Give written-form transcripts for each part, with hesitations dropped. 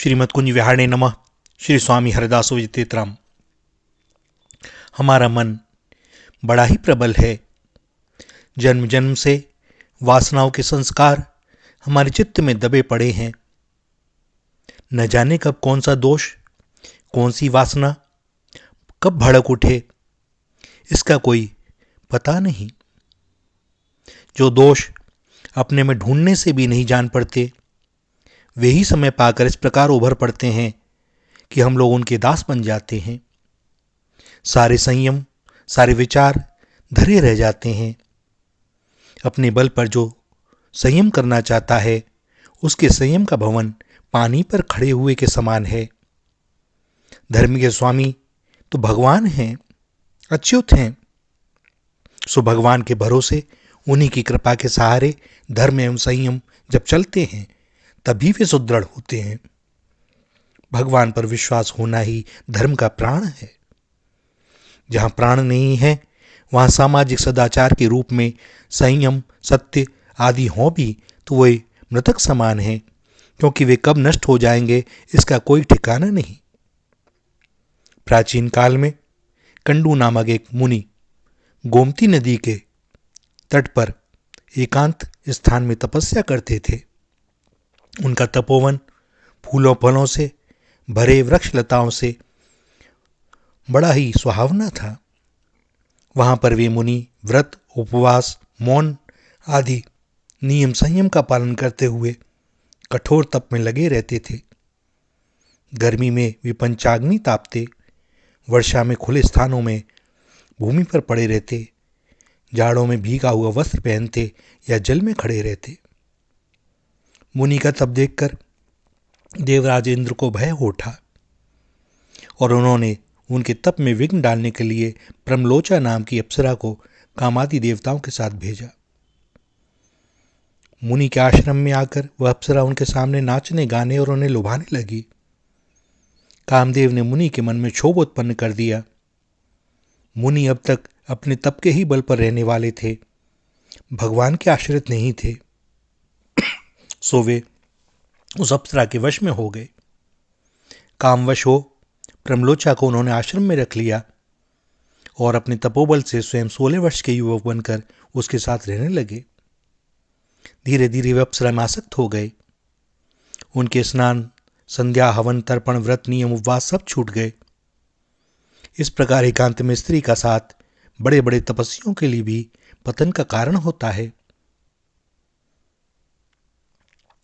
श्रीमद् कुंज विहारणे नमः। श्री स्वामी हरिदासो विजितेतराम। हमारा मन बड़ा ही प्रबल है। जन्म जन्म से वासनाओं के संस्कार हमारे चित्त में दबे पड़े हैं। न जाने कब कौन सा दोष, कौन सी वासना कब भड़क उठे, इसका कोई पता नहीं। जो दोष अपने में ढूंढने से भी नहीं जान पड़ते, वे ही समय पाकर इस प्रकार उभर पड़ते हैं कि हम लोग उनके दास बन जाते हैं। सारे संयम, सारे विचार धरे रह जाते हैं। अपने बल पर जो संयम करना चाहता है, उसके संयम का भवन पानी पर खड़े हुए के समान है। धर्म के स्वामी तो भगवान हैं, अच्युत हैं। सो भगवान के भरोसे, उन्हीं की कृपा के सहारे धर्म एवं संयम जब चलते हैं, तभी वे सुदृढ़ होते हैं। भगवान पर विश्वास होना ही धर्म का प्राण है। जहां प्राण नहीं है, वहां सामाजिक सदाचार के रूप में संयम, सत्य आदि हों भी तो वे मृतक समान हैं, क्योंकि वे कब नष्ट हो जाएंगे इसका कोई ठिकाना नहीं। प्राचीन काल में कंडू नामक एक मुनि गोमती नदी के तट पर एकांत स्थान में तपस्या करते थे। उनका तपोवन फूलों फलों से भरे वृक्ष लताओं से बड़ा ही सुहावना था। वहां पर वे मुनि व्रत, उपवास, मौन आदि नियम संयम का पालन करते हुए कठोर तप में लगे रहते थे। गर्मी में वे पंचाग्नि तापते, वर्षा में खुले स्थानों में भूमि पर पड़े रहते, जाड़ों में भीगा हुआ वस्त्र पहनते या जल में खड़े रहते। मुनि का तप देखकर देवराज इंद्र को भय हो उठा और उन्होंने उनके तप में विघ्न डालने के लिए प्रमलोचा नाम की अप्सरा को कामादि देवताओं के साथ भेजा। मुनि के आश्रम में आकर वह अप्सरा उनके सामने नाचने, गाने और उन्हें लुभाने लगी। कामदेव ने मुनि के मन में क्षोभ उत्पन्न कर दिया। मुनि अब तक अपने तप के ही बल पर रहने वाले थे, भगवान के आश्रित नहीं थे। सो वे उस अप्सरा के वश में हो गए। कामवश हो प्रमलोचा को उन्होंने आश्रम में रख लिया और अपने तपोबल से स्वयं 16 वर्ष के युवक बनकर उसके साथ रहने लगे। धीरे धीरे वे अप्सरा में आसक्त हो गए। उनके स्नान, संध्या, हवन, तर्पण, व्रत, नियम, उपवास सब छूट गए। इस प्रकार एकांत में स्त्री का साथ बड़े बड़े तपस्वियों के लिए भी पतन का कारण होता है।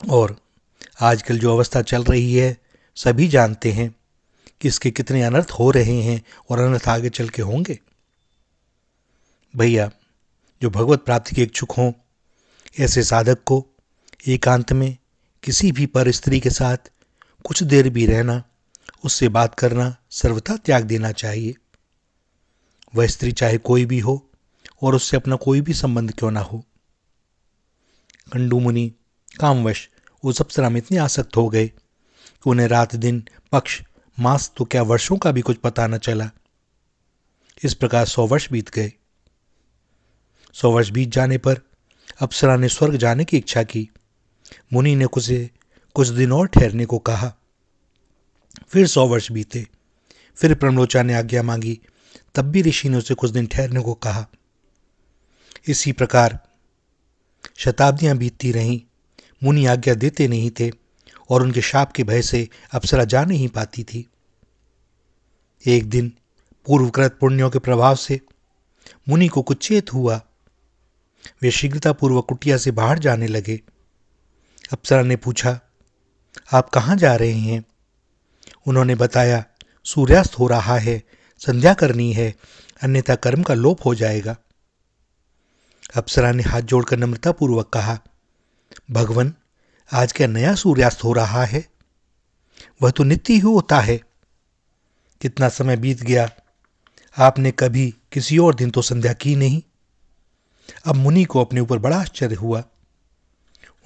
और आजकल जो अवस्था चल रही है, सभी जानते हैं कि इसके कितने अनर्थ हो रहे हैं और अनर्थ आगे चल के होंगे। भैया, जो भगवत प्राप्ति के इच्छुक हों, ऐसे साधक को एकांत में किसी भी पर स्त्री के साथ कुछ देर भी रहना, उससे बात करना सर्वथा त्याग देना चाहिए। वह स्त्री चाहे कोई भी हो और उससे अपना कोई भी संबंध क्यों ना हो। कंडू मुनि कामवश उस अप्सरा में इतने आसक्त हो गए कि उन्हें रात दिन, पक्ष, मास तो क्या वर्षों का भी कुछ पता न चला। इस प्रकार 100 वर्ष बीत गए। 100 वर्ष बीत जाने पर अप्सरा ने स्वर्ग जाने की इच्छा की। मुनि ने कुछ दिन और ठहरने को कहा। फिर 100 वर्ष बीते। फिर प्रमलोचा ने आज्ञा मांगी, तब भी ऋषि ने उसे कुछ दिन ठहरने को कहा। इसी प्रकार शताब्दियां बीतती रहीं। मुनि आज्ञा देते नहीं थे और उनके शाप के भय से अप्सरा जा नहीं पाती थी। एक दिन पूर्वकृत पुण्यों के प्रभाव से मुनि को कुछ चेत हुआ। वे शीघ्रतापूर्वक कुटिया से बाहर जाने लगे। अप्सरा ने पूछा, आप कहाँ जा रहे हैं? उन्होंने बताया, सूर्यास्त हो रहा है, संध्या करनी है, अन्यथा कर्म का लोप हो जाएगा। अप्सरा ने हाथ जोड़कर नम्रतापूर्वक कहा, भगवन, आज क्या नया सूर्यास्त हो रहा है? वह तो नित्य ही होता है। कितना समय बीत गया, आपने कभी किसी और दिन तो संध्या की नहीं। अब मुनि को अपने ऊपर बड़ा आश्चर्य हुआ।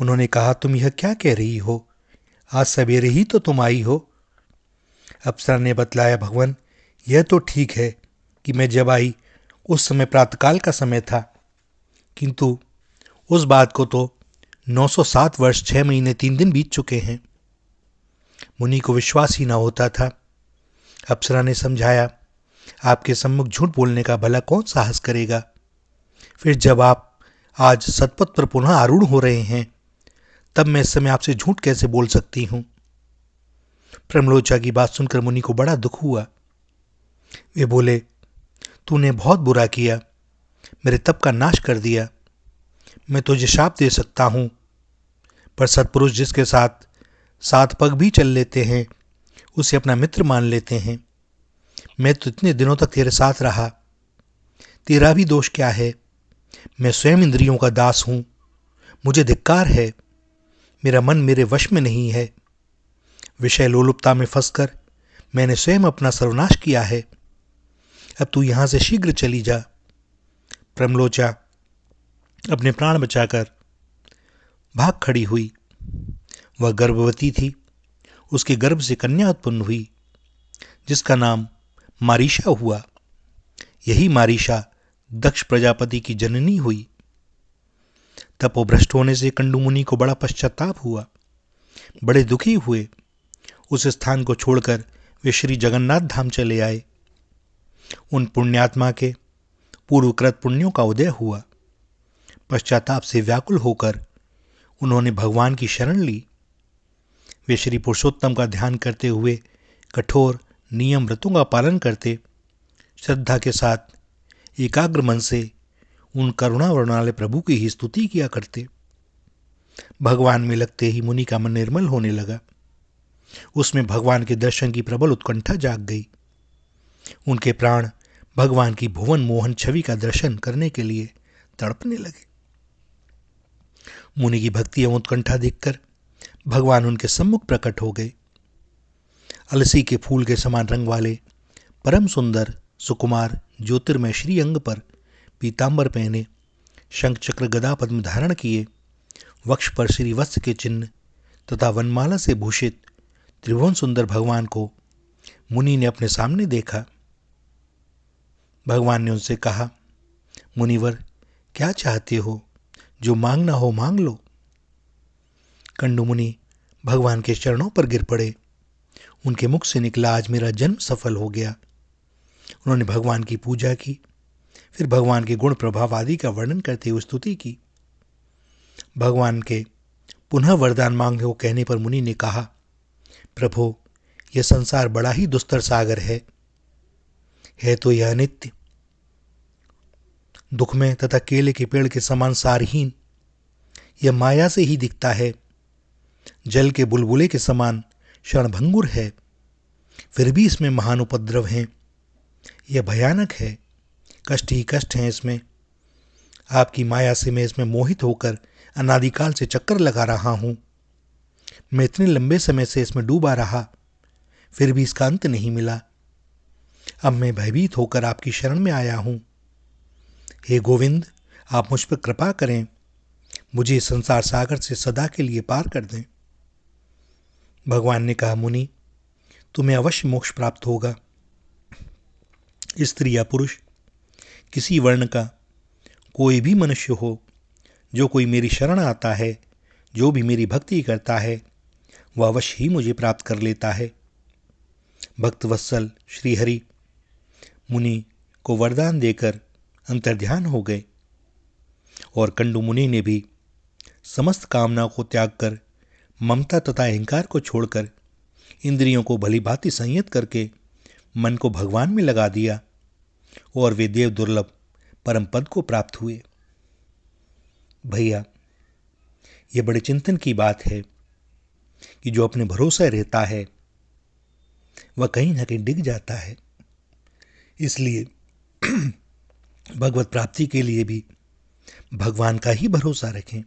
उन्होंने कहा, तुम यह क्या कह रही हो? आज सवेरे ही तो तुम आई हो। अप्सरा ने बतलाया, भगवन, यह तो ठीक है कि मैं जब आई उस समय प्रातःकाल का समय था, किंतु उस बात को तो 907 वर्ष 6 महीने 3 दिन बीत चुके हैं। मुनि को विश्वास ही न होता था। अप्सरा ने समझाया, आपके सम्मुख झूठ बोलने का भला कौन साहस करेगा? फिर जब आप आज सतपथ पर पुनः आरूढ़ हो रहे हैं, तब मैं इस समय आपसे झूठ कैसे बोल सकती हूं? प्रमलोचा की बात सुनकर मुनि को बड़ा दुख हुआ। वे बोले, तूने बहुत बुरा किया, मेरे तप का नाश कर दिया। मैं तुझे शाप दे सकता हूं, पर सत्पुरुष जिसके साथ 7 पग भी चल लेते हैं, उसे अपना मित्र मान लेते हैं। मैं तो इतने दिनों तक तेरे साथ रहा, तेरा भी दोष क्या है? मैं स्वयं इंद्रियों का दास हूं, मुझे धिक्कार है। मेरा मन मेरे वश में नहीं है। विषय लोलुपता में फंसकर मैंने स्वयं अपना सर्वनाश किया है। अब तू यहां से शीघ्र चली जा। प्रमलोचा अपने प्राण बचाकर भाग खड़ी हुई। वह गर्भवती थी। उसके गर्भ से कन्या उत्पन्न हुई, जिसका नाम मारीशा हुआ। यही मारीशा दक्ष प्रजापति की जननी हुई। तपोभ्रष्ट होने से कंडू मुनि को बड़ा पश्चाताप हुआ, बड़े दुखी हुए। उस स्थान को छोड़कर वे श्री जगन्नाथ धाम चले आए। उन पुण्यात्मा के पूर्वकृत पुण्यों का उदय हुआ। पश्चाताप से व्याकुल होकर उन्होंने भगवान की शरण ली। वे श्री पुरुषोत्तम का ध्यान करते हुए कठोर नियम व्रतों का पालन करते, श्रद्धा के साथ एकाग्र मन से उन करुणावरण वाले प्रभु की ही स्तुति किया करते। भगवान में लगते ही मुनि का मन निर्मल होने लगा। उसमें भगवान के दर्शन की प्रबल उत्कंठा जाग गई। उनके प्राण भगवान की भुवन मोहन छवि का दर्शन करने के लिए तड़पने लगे। मुनि की भक्ति एवं उत्कंठा देखकर भगवान उनके सम्मुख प्रकट हो गए। अलसी के फूल के समान रंग वाले परम सुंदर सुकुमार ज्योतिर्मय श्री अंग पर पीतांबर पहने, शंख चक्र गदा पद्म धारण किए, वक्ष पर श्री वत्स के चिन्ह तथा वनमाला से भूषित त्रिभुवन सुंदर भगवान को मुनि ने अपने सामने देखा। भगवान ने उनसे कहा, मुनिवर, क्या चाहते हो? जो मांगना हो मांग लो। कंडू मुनि भगवान के चरणों पर गिर पड़े। उनके मुख से निकला, आज मेरा जन्म सफल हो गया। उन्होंने भगवान की पूजा की, फिर भगवान के गुण प्रभाव आदि का वर्णन करते हुए स्तुति की। भगवान के पुनः वरदान मांगने को कहने पर मुनि ने कहा, प्रभो, यह संसार बड़ा ही दुस्तर सागर है तो यह अनित्य, दुखमय तथा केले के पेड़ के समान सारहीन। यह माया से ही दिखता है, जल के बुलबुले के समान क्षणभंगुर है, फिर भी इसमें महान उपद्रव हैं। यह भयानक है, कष्ट ही कष्ट हैं इसमें। आपकी माया से मैं इसमें मोहित होकर अनादिकाल से चक्कर लगा रहा हूं। मैं इतने लंबे समय से इसमें डूबा रहा, फिर भी इसका अंत नहीं मिला। अब मैं भयभीत होकर आपकी शरण में आया हूं। हे गोविंद, आप मुझ पर कृपा करें, मुझे इस संसार सागर से सदा के लिए पार कर दें। भगवान ने कहा, मुनि, तुम्हें अवश्य मोक्ष प्राप्त होगा। स्त्री या पुरुष, किसी वर्ण का कोई भी मनुष्य हो, जो कोई मेरी शरण आता है, जो भी मेरी भक्ति करता है, वह अवश्य ही मुझे प्राप्त कर लेता है। भक्तवत्सल श्रीहरि मुनि को वरदान देकर अंतर्ध्यान हो गए और कंडू मुनि ने भी समस्त कामनाओं को त्याग कर, ममता तथा अहंकार को छोड़कर, इंद्रियों को भली भांति संयत करके मन को भगवान में लगा दिया और वे देव दुर्लभ परम पद को प्राप्त हुए। भैया, ये बड़े चिंतन की बात है कि जो अपने भरोसा रहता है वह कहीं ना कहीं डिग जाता है। इसलिए भगवत प्राप्ति के लिए भी भगवान का ही भरोसा रखें।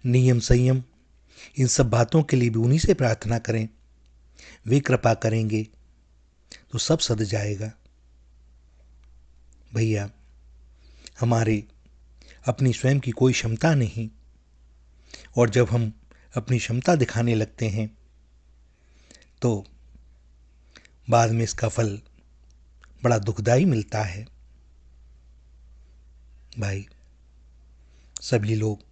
नियम संयम इन सब बातों के लिए भी उन्हीं से प्रार्थना करें। वे कृपा करेंगे तो सब सद जाएगा। भैया, हमारे अपनी स्वयं की कोई क्षमता नहीं, और जब हम अपनी क्षमता दिखाने लगते हैं तो बाद में इसका फल बड़ा दुखदाई मिलता है। भाई, सभी लोग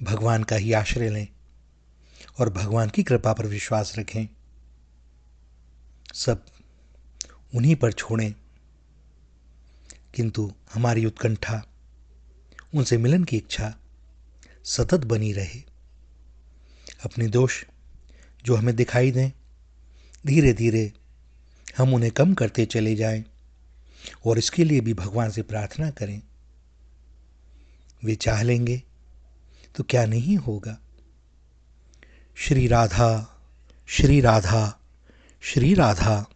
भगवान का ही आश्रय लें और भगवान की कृपा पर विश्वास रखें। सब उन्हीं पर छोड़ें, किंतु हमारी उत्कंठा, उनसे मिलन की इच्छा सतत बनी रहे। अपने दोष जो हमें दिखाई दें, धीरे धीरे हम उन्हें कम करते चले जाएं और इसके लिए भी भगवान से प्रार्थना करें। वे चाह लेंगे तो क्या नहीं होगा। श्री राधा, श्री राधा, श्री राधा।